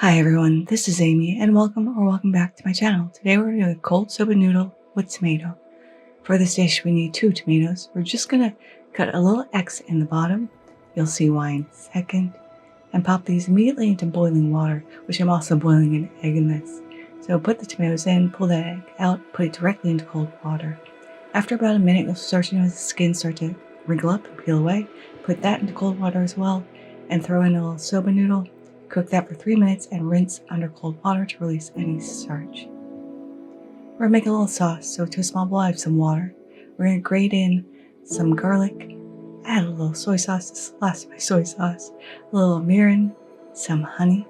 Hi everyone, this is Amy and welcome back to my channel. Today we're doing a cold soba noodle with tomato. For this dish we need 2 tomatoes. We're just going to cut a little X in the bottom. You'll see why in a second. And pop these immediately into boiling water, which I'm also boiling an egg in this. So put the tomatoes in, pull that egg out, put it directly into cold water. After about a minute you'll start to notice the skin start to wrinkle up and peel away. Put that into cold water as well and throw in a little soba noodle. Cook that for 3 minutes and rinse under cold water to release any starch. We're going to make a little sauce, so to a small bowl I have some water. We're going to grate in some garlic, add a little soy sauce, last my soy sauce, a little mirin, some honey,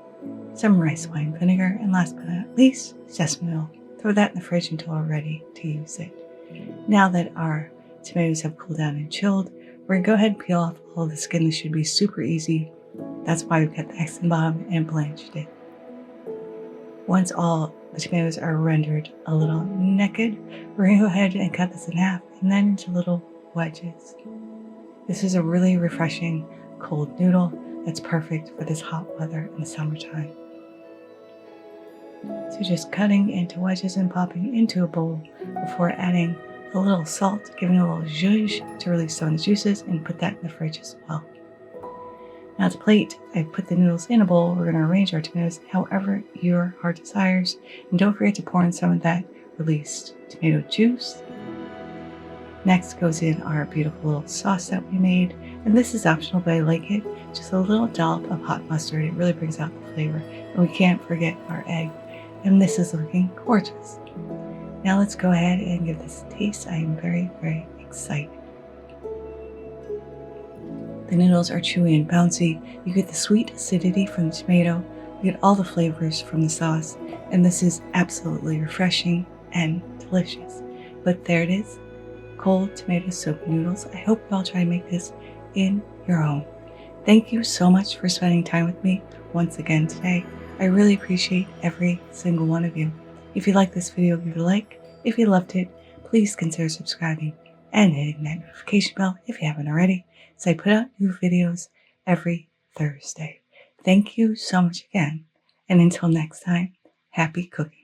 some rice wine vinegar, and last but not least, sesame oil. Throw that in the fridge until we're ready to use it. Now that our tomatoes have cooled down and chilled, we're going to go ahead and peel off all of the skin. This should be super easy. That's why we've got the X in the bottom and blanched it. Once all the tomatoes are rendered a little naked, we're going to go ahead and cut this in half and then into little wedges. This is a really refreshing cold noodle that's perfect for this hot weather in the summertime. So just cutting into wedges and popping into a bowl before adding a little salt, giving a little zhuzh to release some of the juices, and put that in the fridge as well. Now to plate, I've put the noodles in a bowl. We're going to arrange our tomatoes however your heart desires. And don't forget to pour in some of that released tomato juice. Next goes in our beautiful little sauce that we made. And this is optional, but I like it. Just a little dollop of hot mustard. It really brings out the flavor. And we can't forget our egg. And this is looking gorgeous. Now let's go ahead and give this a taste. I am very, very excited. The noodles are chewy and bouncy. You get the sweet acidity from the tomato. You get all the flavors from the sauce. And this is absolutely refreshing and delicious. But there it is. Cold tomato soba noodles. I hope you all try to make this in your home. Thank you so much for spending time with me once again today. I really appreciate every single one of you. If you like this video, give it a like. If you loved it, please consider subscribing and hitting that notification bell if you haven't already. So I put out new videos every Thursday. Thank you so much again. And until next time, happy cooking.